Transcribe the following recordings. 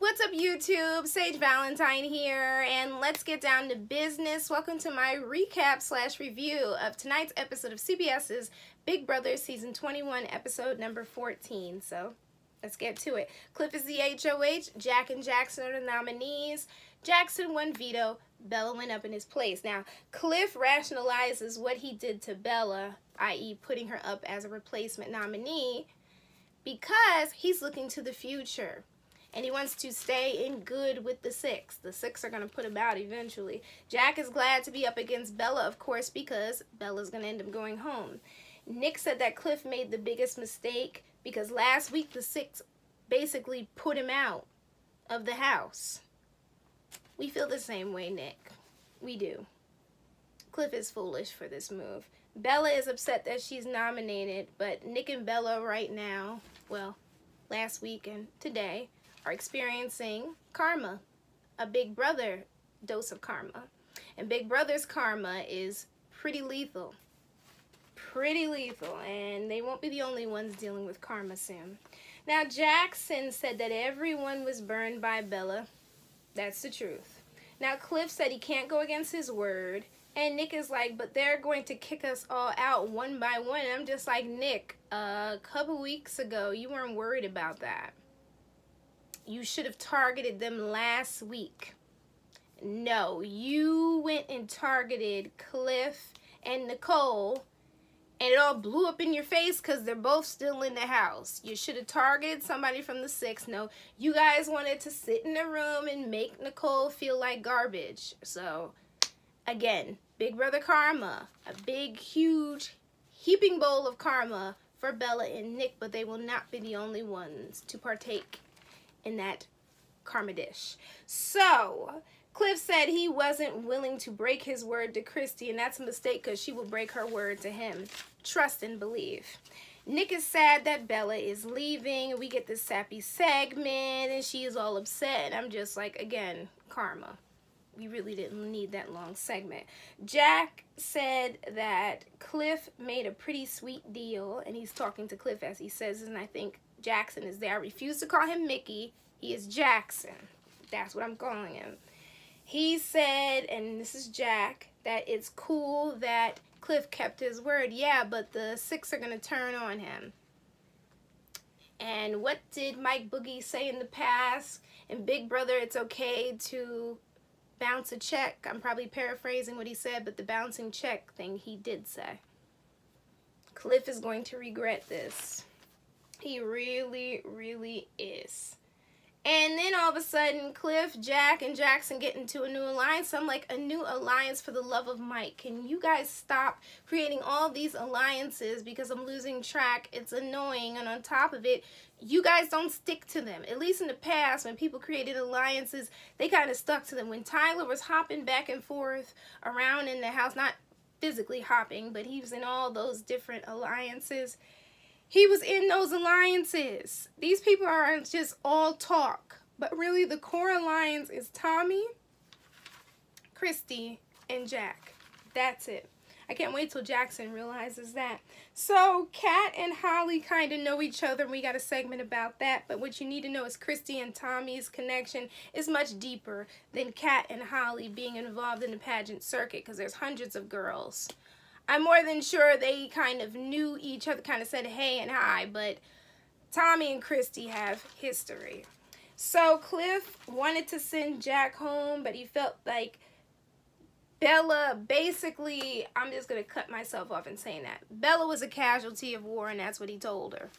What's up, YouTube? Sage Valentine here, and let's get down to business. Welcome to my recap/review of tonight's episode of CBS's Big Brother Season 21, episode number 14. So, let's get to it. Cliff is the HOH, Jack and Jackson are the nominees. Jackson won veto, Bella went up in his place. Now, Cliff rationalizes what he did to Bella, i.e. putting her up as a replacement nominee, because he's looking to the future. And he wants to stay in good with the six. The six are going to put him out eventually. Jack is glad to be up against Bella, of course, because Bella's going to end up going home. Nick said that Cliff made the biggest mistake because last week the six basically put him out of the house. We feel the same way, Nick. We do. Cliff is foolish for this move. Bella is upset that she's nominated, but Nick and Bella right now, well, last week and today, are experiencing karma, a Big Brother dose of karma. And Big Brother's karma is pretty lethal. Pretty lethal, and they won't be the only ones dealing with karma soon. Now, Jackson said that everyone was burned by Bella. That's the truth. Now, Cliff said he can't go against his word, and Nick is like, but they're going to kick us all out one by one. And I'm just like, Nick, a couple weeks ago, you weren't worried about that. You should have targeted them last week. No, you went and targeted Cliff and Nicole, and it all blew up in your face because they're both still in the house. You should have targeted somebody from the six. No, you guys wanted to sit in a room and make Nicole feel like garbage. So, again, Big Brother karma. A big, huge, heaping bowl of karma for Bella and Nick, but they will not be the only ones to partake in that karma dish. So, Cliff said he wasn't willing to break his word to Christy, and that's a mistake because she will break her word to him. Trust and believe. Nick is sad that Bella is leaving. We get this sappy segment, and she is all upset. I'm just like, again, karma. We really didn't need that long segment. Jack said that Cliff made a pretty sweet deal, and he's talking to Cliff as he says, and I think Jackson is there. I refuse to call him Mickey. He is Jackson. That's what I'm calling him. He said, and this is Jack, that it's cool that Cliff kept his word. Yeah, but the six are going to turn on him. And what did Mike Boogie say in the past? In Big Brother, it's okay to bounce a check. I'm probably paraphrasing what he said, but the bouncing check thing he did say. Cliff is going to regret this. He really, really is. And then all of a sudden, Cliff, Jack, and Jackson get into a new alliance. I'm like, a new alliance for the love of Mike. Can you guys stop creating all these alliances because I'm losing track? It's annoying. And on top of it, you guys don't stick to them. At least in the past, when people created alliances, they kind of stuck to them. When Tyler was hopping back and forth around in the house, not physically hopping, but he was in all those different alliances. He was in those alliances. These people are just all talk. But really, the core alliance is Tommy, Christy, and Jack. That's it. I can't wait till Jackson realizes that. So, Kat and Holly kind of know each other, and we got a segment about that. But what you need to know is Christy and Tommy's connection is much deeper than Kat and Holly being involved in the pageant circuit, because there's hundreds of girls. I'm more than sure they kind of knew each other, kind of said hey and hi, but Tommy and Christy have history. So Cliff wanted to send Jack home, but he felt like Bella, basically, I'm just going to cut myself off in saying that. Bella was a casualty of war, and that's what he told her.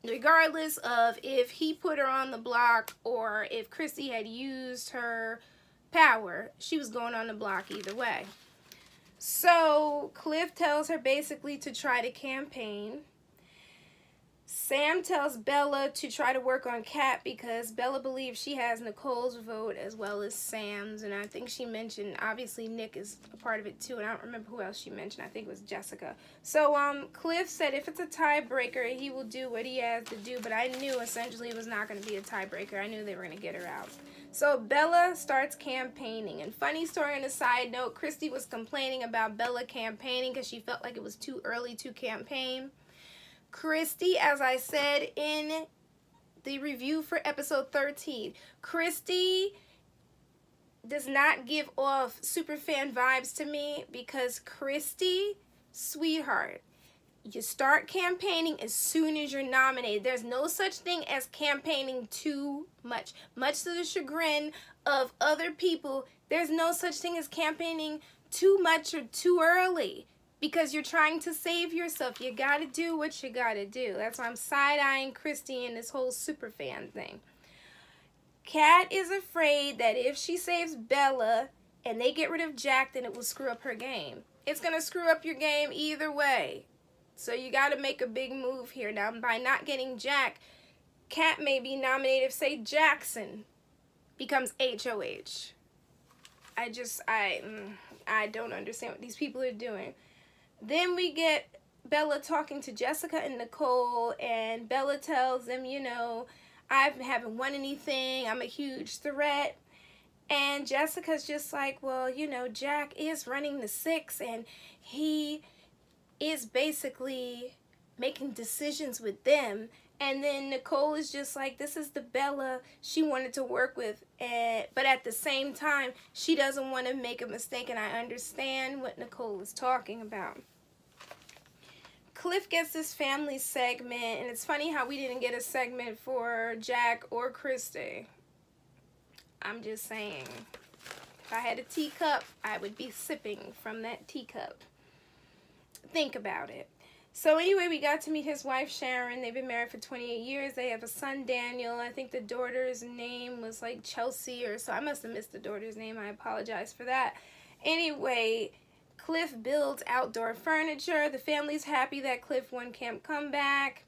Regardless of if he put her on the block or if Christy had used her power, she was going on the block either way. So, Cliff tells her basically to try to campaign. Sam tells Bella to try to work on Kat because Bella believes she has Nicole's vote as well as Sam's. And I think she mentioned, obviously, Nick is a part of it too. And I don't remember who else she mentioned. I think it was Jessica. So, Cliff said if it's a tiebreaker, he will do what he has to do. But I knew essentially it was not going to be a tiebreaker. I knew they were going to get her out. So Bella starts campaigning. And funny story on a side note, Christy was complaining about Bella campaigning because she felt like it was too early to campaign. Christy, as I said in the review for episode 13. Christy does not give off superfan vibes to me because Christy, sweetheart, you start campaigning as soon as you're nominated. There's no such thing as campaigning too much. Much to the chagrin of other people, there's no such thing as campaigning too much or too early because you're trying to save yourself. You gotta do what you gotta do. That's why I'm side-eyeing Christy and this whole superfan thing. Kat is afraid that if she saves Bella and they get rid of Jack, then it will screw up her game. It's gonna screw up your game either way. So you got to make a big move here. Now, by not getting Jack, Kat may be nominated if, say, Jackson becomes HOH. I don't understand what these people are doing. Then we get Bella talking to Jessica and Nicole, and Bella tells them, you know, I haven't won anything. I'm a huge threat. And Jessica's just like, well, you know, Jack is running the 6, and he is basically making decisions with them. And then Nicole is just like, this is the Bella she wanted to work with, but at the same time she doesn't want to make a mistake, and I understand what Nicole is talking about. Cliff gets this family segment, and it's funny how we didn't get a segment for Jack or Christy. I'm just saying, if I had a teacup, I would be sipping from that teacup. Think about it. So anyway, we got to meet his wife, Sharon. They've been married for 28 years. They have a son, Daniel. I think the daughter's name was like Chelsea or so. I must have missed the daughter's name. I apologize for that. Anyway, Cliff builds outdoor furniture. The family's happy that Cliff won Camp Comeback.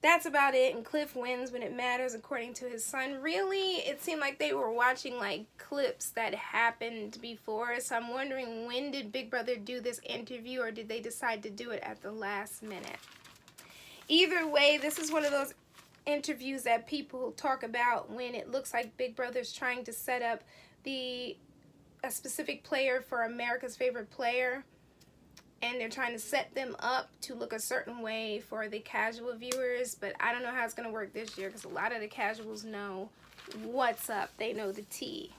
That's about it, and Cliff wins when it matters, according to his son. Really, it seemed like they were watching, like, clips that happened before, so I'm wondering, when did Big Brother do this interview, or did they decide to do it at the last minute? Either way, this is one of those interviews that people talk about when it looks like Big Brother's trying to set up a specific player for America's Favorite Player, and they're trying to set them up to look a certain way for the casual viewers, but I don't know how it's going to work this year because a lot of the casuals know what's up. They know the tea.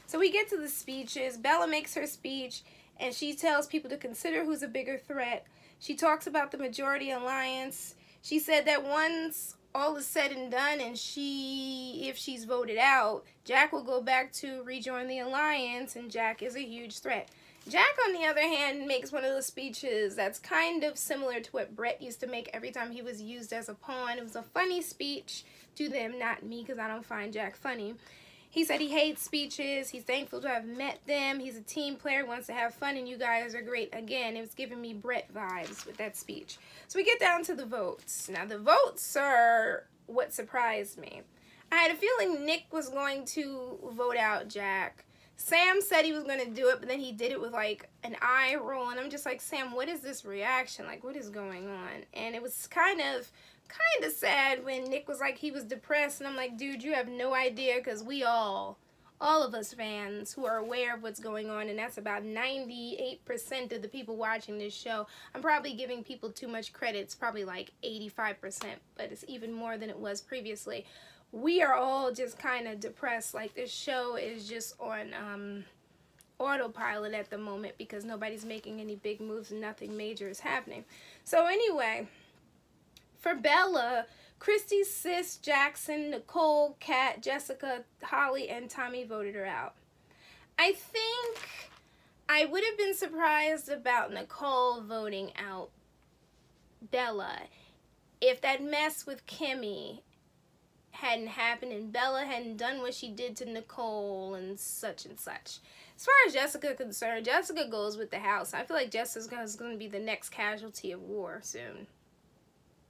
So we get to the speeches. Bella makes her speech, and she tells people to consider who's a bigger threat. She talks about the majority alliance. She said that once all is said and done, and if she's voted out, Jack will go back to rejoin the alliance, and Jack is a huge threat. Jack, on the other hand, makes one of those speeches that's kind of similar to what Brett used to make every time he was used as a pawn. It was a funny speech to them, not me, because I don't find Jack funny. He said he hates speeches. He's thankful to have met them. He's a team player, wants to have fun, and you guys are great. Again, it was giving me Brett vibes with that speech. So we get down to the votes. Now, the votes are what surprised me. I had a feeling Nick was going to vote out Jack. Sam said he was going to do it, but then he did it with, like, an eye roll, and I'm just like, Sam, what is this reaction? Like, what is going on? And it was kind of sad when Nick was like he was depressed, and I'm like, dude, you have no idea, because we all of us fans who are aware of what's going on, and that's about 98% of the people watching this show. I'm probably giving people too much credit. It's probably like 85%, but it's even more than it was previously. We are all just kind of depressed. Like, this show is just on autopilot at the moment because nobody's making any big moves and nothing major is happening. So anyway, for Bella, Christy, Sis, Jackson, Nicole, Kat, Jessica, Holly, and Tommy voted her out. I think I would have been surprised about Nicole voting out Bella if that mess with Kimmy hadn't happened and Bella hadn't done what she did to Nicole and such and such. As far as Jessica is concerned, Jessica goes with the house. I feel like Jessica's going to be the next casualty of war soon.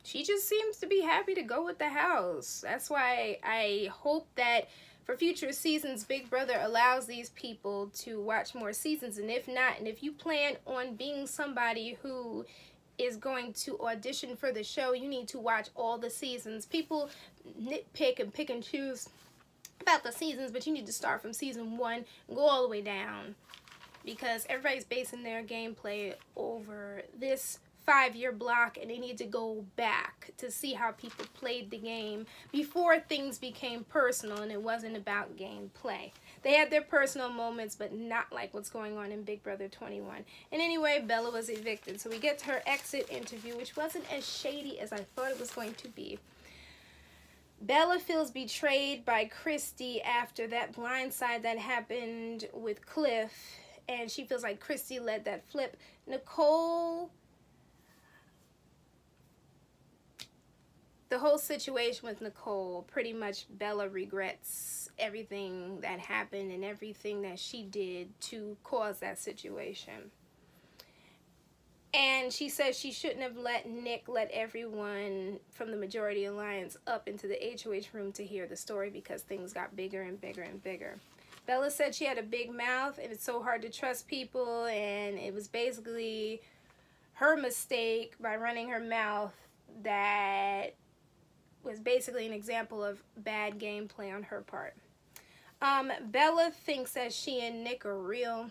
She just seems to be happy to go with the house. That's why I hope that for future seasons, Big Brother allows these people to watch more seasons. And if not, and if you plan on being somebody who is going to audition for the show, you need to watch all the seasons. People nitpick and pick and choose about the seasons, but you need to start from season 1 and go all the way down, because everybody's basing their gameplay over this 5-year block, and they need to go back to see how people played the game before things became personal and it wasn't about gameplay. They had their personal moments, but not like what's going on in Big Brother 21. And anyway, Bella was evicted, so we get to her exit interview, which wasn't as shady as I thought it was going to be. Bella feels betrayed by Christy after that blindside that happened with Cliff, and she feels like Christy led that flip. Nicole, the whole situation with Nicole, pretty much Bella regrets everything that happened and everything that she did to cause that situation. And she says she shouldn't have let Nick let everyone from the Majority Alliance up into the HOH room to hear the story because things got bigger and bigger and bigger. Bella said she had a big mouth and it's so hard to trust people, and it was basically her mistake by running her mouth that was basically an example of bad gameplay on her part. Bella thinks that she and Nick are real.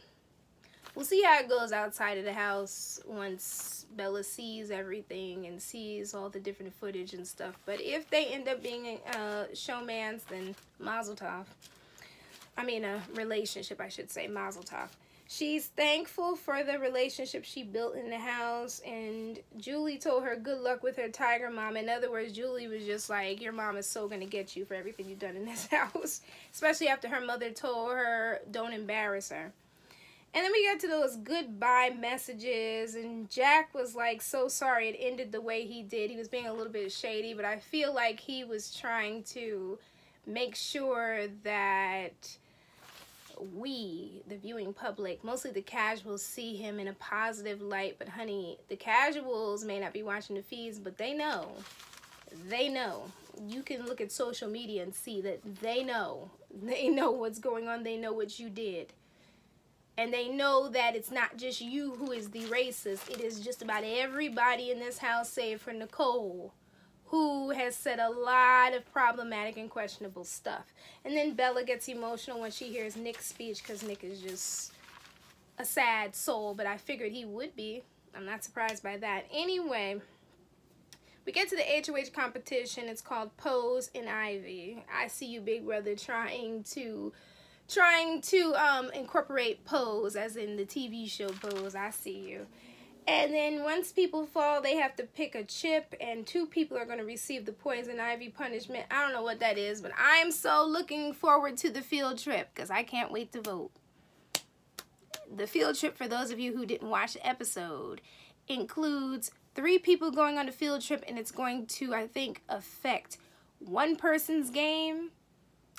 We'll see how it goes outside of the house once Bella sees everything and sees all the different footage and stuff. But if they end up being showmans, then mazel tov. I mean a relationship, I should say, mazel tov. She's thankful for the relationship she built in the house, and Julie told her good luck with her tiger mom. In other words, Julie was just like, your mom is so going to get you for everything you've done in this house. Especially after her mother told her, don't embarrass her. And then we got to those goodbye messages, and Jack was like so sorry it ended the way he did. He was being a little bit shady, but I feel like he was trying to make sure that we, the viewing public, mostly the casuals, see him in a positive light. But honey, the casuals may not be watching the feeds, but they know. They know. You can look at social media and see that they know. They know what's going on. They know what you did. And they know that it's not just you who is the racist. It is just about everybody in this house, save for Nicole, who has said a lot of problematic and questionable stuff. And then Bella gets emotional when she hears Nick's speech, because Nick is just a sad soul, but I figured he would be. I'm not surprised by that. Anyway, we get to the HOH competition. It's called Pose and Ivy. I see you, Big Brother, trying to incorporate Pose, as in the TV show Pose. I see you. And then once people fall, they have to pick a chip, and 2 people are going to receive the poison ivy punishment. I don't know what that is, but I'm so looking forward to the field trip because I can't wait to vote. The field trip, for those of you who didn't watch the episode, includes 3 people going on a field trip, and it's going to, I think, affect one person's game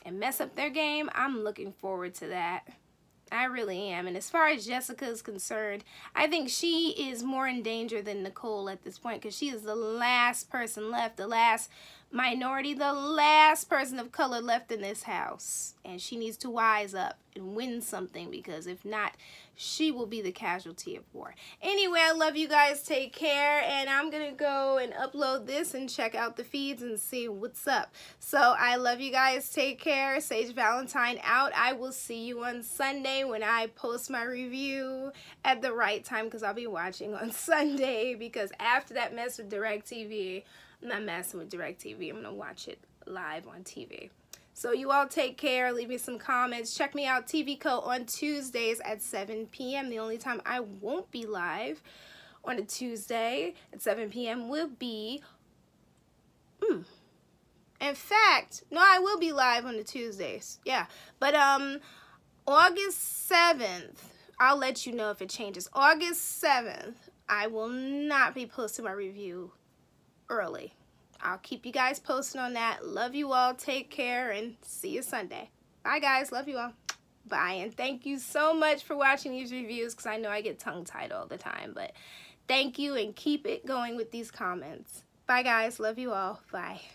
and mess up their game. I'm looking forward to that. I really am. And as far as Jessica is concerned, I think she is more in danger than Nicole at this point, because she is the last person left, the last minority, the last person of color left in this house. And she needs to wise up and win something, because if not, she will be the casualty of war. Anyway, I love you guys. Take care. And I'm going to go and upload this and check out the feeds and see what's up. So I love you guys. Take care. Sage Valentine out. I will see you on Sunday when I post my review at the right time, because I'll be watching on Sunday, because after that mess with DirecTV, I'm not messing with DirecTV. I'm going to watch it live on TV. So you all take care. Leave me some comments. Check me out, TV Co. on Tuesdays at 7 p.m. The only time I won't be live on a Tuesday at 7 p.m. will be... In fact, no, I will be live on the Tuesdays. Yeah. But August 7th, I'll let you know if it changes. August 7th, I will not be posting my review early. I'll keep you guys posted on that. Love you all. Take care, and see you Sunday. Bye, guys. Love you all. Bye, and thank you so much for watching these reviews, because I know I get tongue-tied all the time, but thank you, and keep it going with these comments. Bye, guys. Love you all. Bye.